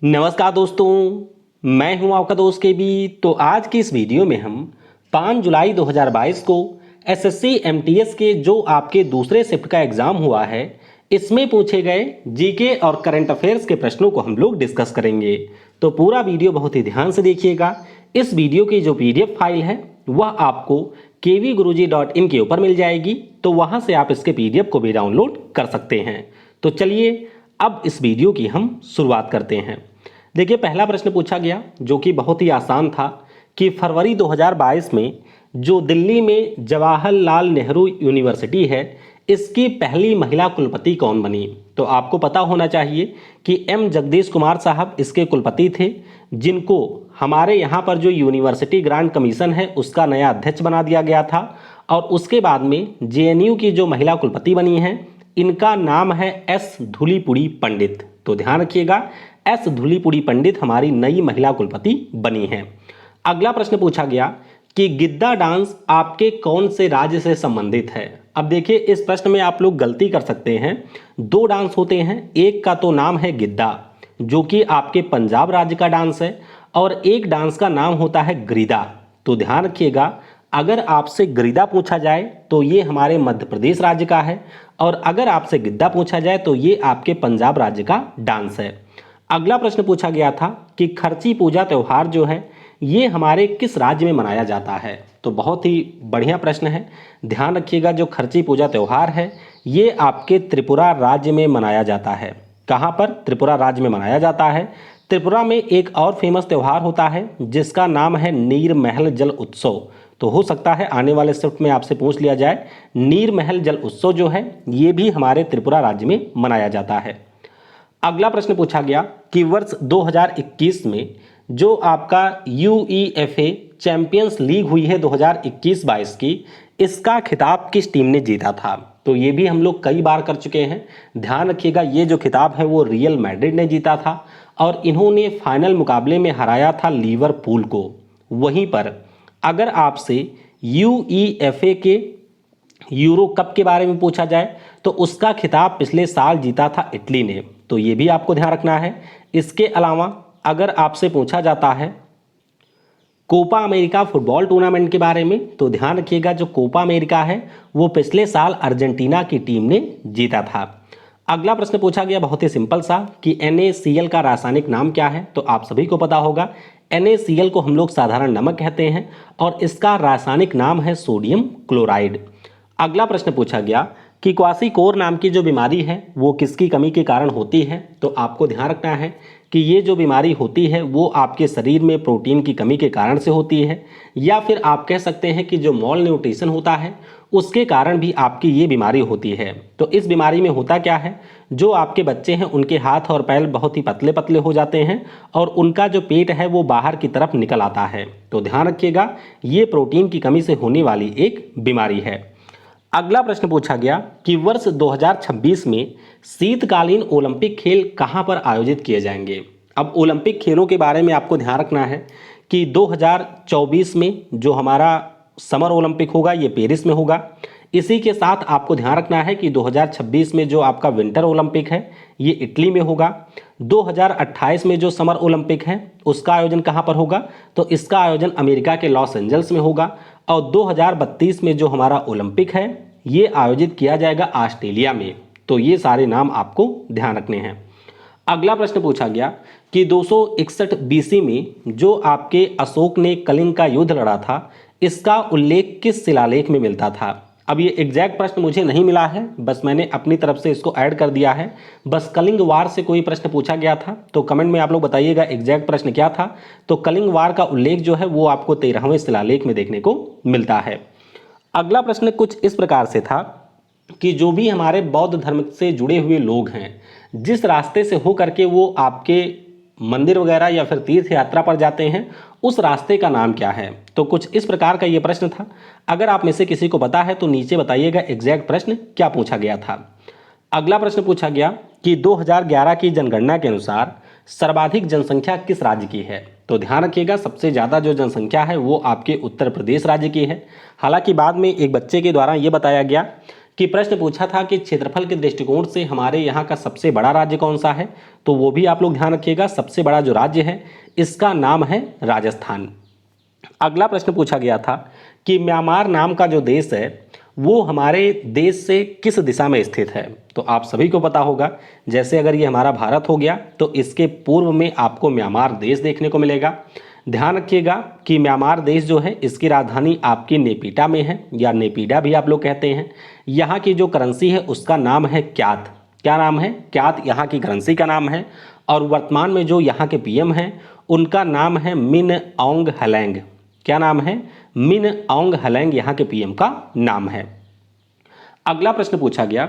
नमस्कार दोस्तों, मैं हूं आपका दोस्त के बी। तो आज की इस वीडियो में हम 5 जुलाई 2022 को एसएससी एमटीएस के जो आपके दूसरे शिफ्ट का एग्ज़ाम हुआ है, इसमें पूछे गए जीके और करंट अफेयर्स के प्रश्नों को हम लोग डिस्कस करेंगे। तो पूरा वीडियो बहुत ही ध्यान से देखिएगा। इस वीडियो की जो पीडीएफ फाइल है वह आपको kvguruji.in के ऊपर मिल जाएगी, तो वहाँ से आप इसके पीडीएफ को भी डाउनलोड कर सकते हैं। तो चलिए अब इस वीडियो की हम शुरुआत करते हैं। देखिए, पहला प्रश्न पूछा गया जो कि बहुत ही आसान था कि फरवरी 2022 में जो दिल्ली में जवाहरलाल नेहरू यूनिवर्सिटी है, इसकी पहली महिला कुलपति कौन बनी। तो आपको पता होना चाहिए कि एम जगदीश कुमार साहब इसके कुलपति थे, जिनको हमारे यहाँ पर जो यूनिवर्सिटी ग्रांट कमीशन है उसका नया अध्यक्ष बना दिया गया था। और उसके बाद में जेएनयू की जो महिला कुलपति बनी हैं, इनका नाम है एस धूलीपुड़ी पंडित। तो ध्यान रखिएगा, एस धूलीपुड़ी पंडित हमारी नई महिला कुलपति बनी हैं। अगला प्रश्न पूछा गया कि गिद्दा डांस आपके कौन से राज्य से संबंधित है। अब देखिए, इस प्रश्न में आप लोग गलती कर सकते हैं। दो डांस होते हैं, एक का तो नाम है गिद्दा जो कि आपके पंजाब राज्य का डांस है, और एक डांस का नाम होता है गिरिदा। तो ध्यान रखिएगा, अगर आपसे गिरिदा पूछा जाए तो ये हमारे मध्य प्रदेश राज्य का है, और अगर आपसे गिद्दा पूछा जाए तो ये आपके पंजाब राज्य का डांस है। अगला प्रश्न पूछा गया था कि खर्ची पूजा त्यौहार जो है ये हमारे किस राज्य में मनाया जाता है। तो बहुत ही बढ़िया प्रश्न है। ध्यान रखिएगा, जो खर्ची पूजा त्यौहार है ये आपके त्रिपुरा राज्य में मनाया जाता है। कहाँ पर? त्रिपुरा राज्य में मनाया जाता है। त्रिपुरा में एक और फेमस त्यौहार होता है जिसका नाम है नीर महल जल उत्सव। तो हो सकता है आने वाले शिफ्ट में आपसे पूछ लिया जाए, नीर महल जल उत्सव जो है ये भी हमारे त्रिपुरा राज्य में मनाया जाता है। अगला प्रश्न पूछा गया कि वर्ष 2021 में जो आपका यूईएफए चैंपियंस लीग हुई है 2021-22 की, इसका खिताब किस टीम ने जीता था। तो ये भी हम लोग कई बार कर चुके हैं। ध्यान रखिएगा, ये जो खिताब है वो रियल मैड्रिड ने जीता था, और इन्होंने फाइनल मुकाबले में हराया था लिवरपूल को। वहीं पर अगर आपसे यूईएफए के यूरो कप के बारे में पूछा जाए तो उसका खिताब पिछले साल जीता था इटली ने। तो ये भी आपको ध्यान रखना है। इसके अलावा अगर आपसे पूछा जाता है कोपा अमेरिका फुटबॉल टूर्नामेंट के बारे में, तो ध्यान रखिएगा, जो कोपा अमेरिका है वो पिछले साल अर्जेंटीना की टीम ने जीता था। अगला प्रश्न पूछा गया बहुत ही सिंपल सा कि NaCl का रासायनिक नाम क्या है। तो आप सभी को पता होगा, NaCl को हम लोग साधारण नमक कहते हैं, और इसका रासायनिक नाम है सोडियम क्लोराइड। अगला प्रश्न पूछा गया कि क्वासीकोर नाम की जो बीमारी है वो किसकी कमी के कारण होती है। तो आपको ध्यान रखना है कि ये जो बीमारी होती है वो आपके शरीर में प्रोटीन की कमी के कारण से होती है, या फिर आप कह सकते हैं कि जो मॉल न्यूट्रिशन होता है उसके कारण भी आपकी ये बीमारी होती है। तो इस बीमारी में होता क्या है, जो आपके बच्चे हैं उनके हाथ और पैर बहुत ही पतले पतले हो जाते हैं, और उनका जो पेट है वो बाहर की तरफ निकल आता है। तो ध्यान रखिएगा, ये प्रोटीन की कमी से होने वाली एक बीमारी है। अगला प्रश्न पूछा गया कि वर्ष 2026 में शीतकालीन ओलंपिक खेल कहां पर आयोजित किए जाएंगे। अब ओलंपिक खेलों के बारे में आपको ध्यान रखना है कि 2024 में जो हमारा समर ओलंपिक होगा ये पेरिस में होगा। इसी के साथ आपको ध्यान रखना है कि 2026 में जो आपका विंटर ओलंपिक है ये इटली में होगा। 2028 में जो समर ओलंपिक है उसका आयोजन कहाँ पर होगा, तो इसका आयोजन अमेरिका के लॉस एंजल्स में होगा। और 2032 में जो हमारा ओलंपिक है ये आयोजित किया जाएगा ऑस्ट्रेलिया में। तो ये सारे नाम आपको ध्यान रखने हैं। अगला प्रश्न पूछा गया कि 261 BC में जो आपके अशोक ने कलिंग का युद्ध लड़ा था, इसका उल्लेख किस शिलालेख में मिलता था। अब ये एग्जैक्ट प्रश्न मुझे नहीं मिला है, बस मैंने अपनी तरफ से इसको ऐड कर दिया है। बस कलिंग वार से कोई प्रश्न पूछा गया था तो कमेंट में आप लोग बताइएगा एग्जैक्ट प्रश्न क्या था। तो कलिंग वार का उल्लेख जो है वो आपको 13वें शिलालेख में देखने को मिलता है। अगला प्रश्न कुछ इस प्रकार से था कि जो भी हमारे बौद्ध धर्म से जुड़े हुए लोग हैं, जिस रास्ते से हो करके वो आपके मंदिर वगैरह या फिर तीर्थ यात्रा पर जाते हैं, उस रास्ते का नाम क्या है। तो कुछ इस प्रकार का ये प्रश्न था। अगर आप में से किसी को पता है तो नीचे बताइएगा एग्जैक्ट प्रश्न क्या पूछा गया था। अगला प्रश्न पूछा गया कि 2011 की जनगणना के अनुसार सर्वाधिक जनसंख्या किस राज्य की है। तो ध्यान रखिएगा, सबसे ज़्यादा जो जनसंख्या है वो आपके उत्तर प्रदेश राज्य की है। हालांकि बाद में एक बच्चे के द्वारा ये बताया गया कि प्रश्न पूछा था कि क्षेत्रफल के दृष्टिकोण से हमारे यहाँ का सबसे बड़ा राज्य कौन सा है, तो वो भी आप लोग ध्यान रखिएगा। सबसे बड़ा जो राज्य है इसका नाम है राजस्थान। अगला प्रश्न पूछा गया था कि म्यांमार नाम का जो देश है वो हमारे देश से किस दिशा में स्थित है, तो आप सभी को पता होगा, जैसे अगर ये हमारा भारत हो गया तो इसके पूर्व में आपको म्यांमार देश देखने को मिलेगा। ध्यान रखिएगा कि म्यांमार देश जो है इसकी राजधानी आपकी नेपीटा में है, या नेपीडा भी आप लोग कहते हैं। यहाँ की जो करेंसी है उसका नाम है क्यात। क्या नाम है? क्यात यहाँ की करेंसी का नाम है। और वर्तमान में जो यहाँ के पीएम हैं उनका नाम है मिन ऑन्ग हलैंग। क्या नाम है? मिन ऑन्ग हलैंग यहाँ के पीएम का नाम है। अगला प्रश्न पूछा गया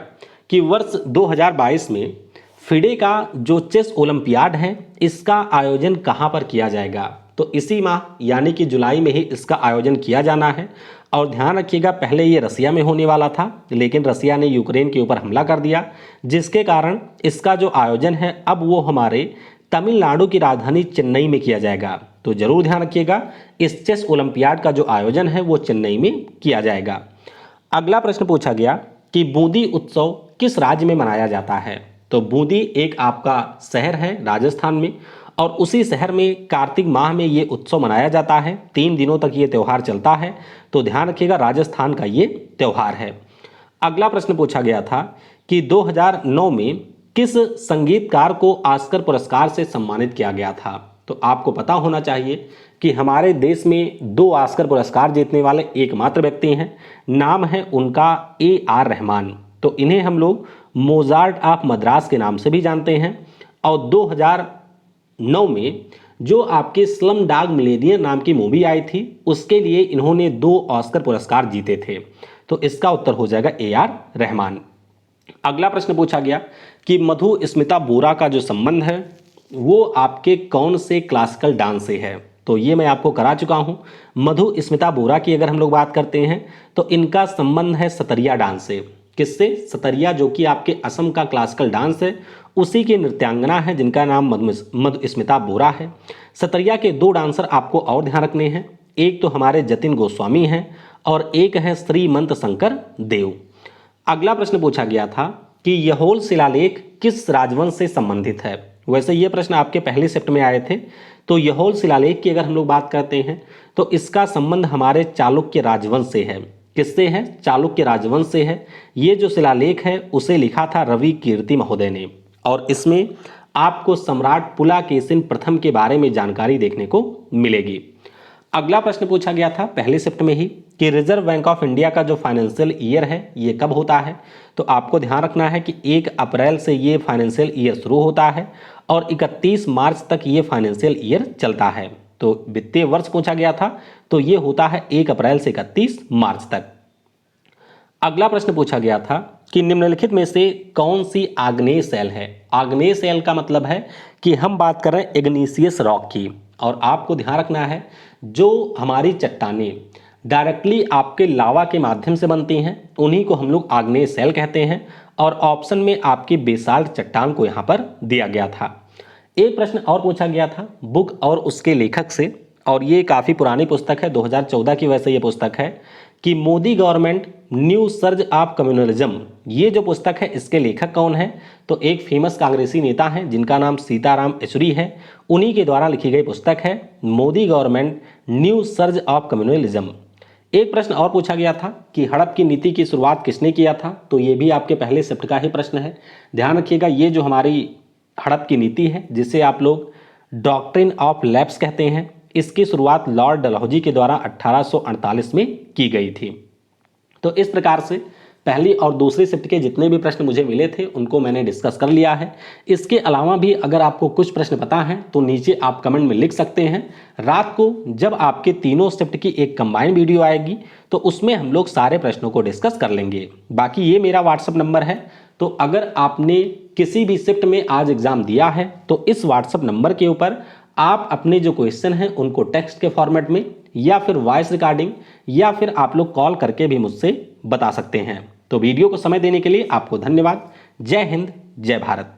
कि वर्ष 2022 में फिडे का जो चेस ओलंपियाड है इसका आयोजन कहाँ पर किया जाएगा, तो इसी माह यानी कि जुलाई में ही इसका आयोजन किया जाना है। और ध्यान रखिएगा पहले ये रसिया में होने वाला था, लेकिन रसिया ने यूक्रेन के ऊपर हमला कर दिया, जिसके कारण इसका जो आयोजन है अब वो हमारे तमिलनाडु की राजधानी चेन्नई में किया जाएगा। तो जरूर ध्यान रखिएगा इस चेस ओलंपियाड का जो आयोजन है वो चेन्नई में किया जाएगा। अगला प्रश्न पूछा गया कि बूंदी उत्सव किस राज्य में मनाया जाता है, तो बूंदी एक आपका शहर है राजस्थान में, और उसी शहर में कार्तिक माह में ये उत्सव मनाया जाता है। 3 दिनों तक ये त्यौहार चलता है, तो ध्यान रखिएगा राजस्थान का ये त्यौहार है। अगला प्रश्न पूछा गया था कि 2009 में किस संगीतकार को ऑस्कर पुरस्कार से सम्मानित किया गया था, तो आपको पता होना चाहिए कि हमारे देश में 2 ऑस्कर पुरस्कार जीतने वाले एकमात्र व्यक्ति हैं। नाम है उनका AR रहमान, तो इन्हें हम लोग मोजार्ट ऑफ मद्रास के नाम से भी जानते हैं। और 2009 में जो आपके स्लम डॉग मिलेनियर नाम की मूवी आई थी उसके लिए इन्होंने 2 ऑस्कर पुरस्कार जीते थे, तो इसका उत्तर हो जाएगा AR रहमान। अगला प्रश्न पूछा गया कि मधुस्मिता बोरा का जो संबंध है वो आपके कौन से क्लासिकल डांस से है, तो ये मैं आपको करा चुका हूँ। मधुस्मिता बोरा की अगर हम लोग बात करते हैं तो इनका संबंध है सतरिया डांस से। किससे? सतरिया, जो कि आपके असम का क्लासिकल डांस है, उसी की नृत्यांगना है जिनका नाम मधुस्मिता बोरा है। सतरिया के 2 डांसर आपको और ध्यान रखने हैं, एक तो हमारे जतिन गोस्वामी हैं और एक है श्रीमंत शंकर देव। अगला प्रश्न पूछा गया था कि यहोल शिलालेख किस राजवंश से संबंधित है। वैसे ये प्रश्न आपके पहले शिफ्ट में आए थे। तो यहोल शिलालेख की अगर हम लोग बात करते हैं तो इसका संबंध हमारे चालुक्य राजवंश से है। किससे है? चालुक्य राजवंश से है। ये जो शिलालेख है उसे लिखा था रवि कीर्ति महोदय ने, और इसमें आपको सम्राट पुलाकेशिन प्रथम के बारे में जानकारी देखने को मिलेगी। अगला प्रश्न पूछा गया था पहले शिफ्ट में ही कि रिजर्व बैंक ऑफ इंडिया का जो फाइनेंशियल ईयर है ये कब होता है, तो आपको ध्यान रखना है कि 1 अप्रैल से ये फाइनेंशियल ईयर शुरू होता है और 31 मार्च तक ये फाइनेंशियल ईयर चलता है। तो वित्तीय वर्ष पूछा गया था तो ये होता है 1 अप्रैल से 31 मार्च तक। अगला प्रश्न पूछा गया था कि निम्नलिखित में से कौन सी आग्नेय शैल है। आग्नेय शैल का मतलब है कि हम बात कर रहे हैं इग्निशियस रॉक की, और आपको ध्यान रखना है जो हमारी चट्टानें डायरेक्टली आपके लावा के माध्यम से बनती हैं उन्हीं को हम लोग आग्नेय शैल कहते हैं, और ऑप्शन में आपकी बेसाल्ट चट्टान को यहाँ पर दिया गया था। एक प्रश्न और पूछा गया था बुक और उसके लेखक से, और ये काफ़ी पुरानी पुस्तक है, 2014 की वैसे ये पुस्तक है, कि Modi government new surge of communalism. ये जो पुस्तक है इसके लेखक कौन है, तो एक फेमस कांग्रेसी नेता हैं जिनका नाम सीताराम येचुरी है, उन्हीं के द्वारा लिखी गई पुस्तक है Modi government new surge of communalism. एक प्रश्न और पूछा गया था कि हड़प की नीति की शुरुआत किसने किया था, तो ये भी आपके पहले शिफ्ट का ही प्रश्न है। ध्यान रखिएगा ये जो हमारी हड़प की नीति है जिसे आप लोग डॉक्ट्रिन ऑफ लैप्स कहते हैं, इसकी शुरुआत लॉर्ड डलहौजी के द्वारा 1848 में की गई थी। तो इस प्रकार से पहली और दूसरी शिफ्ट के जितने भी प्रश्न मुझे मिले थे उनको मैंने डिस्कस कर लिया है। इसके अलावा भी अगर आपको कुछ प्रश्न पता है तो नीचे आप कमेंट में लिख सकते हैं। रात को जब आपके तीनों शिफ्ट की एक कंबाइन वीडियो आएगी तो उसमें हम लोग सारे प्रश्नों को डिस्कस कर लेंगे। बाकी ये मेरा व्हाट्सअप नंबर है, तो अगर आपने किसी भी शिफ्ट में आज एग्जाम दिया है तो इस व्हाट्सअप नंबर के ऊपर आप अपने जो क्वेश्चन हैं उनको टेक्स्ट के फॉर्मेट में या फिर वॉइस रिकॉर्डिंग या फिर आप लोग कॉल करके भी मुझसे बता सकते हैं। तो वीडियो को समय देने के लिए आपको धन्यवाद। जय हिंद, जय भारत।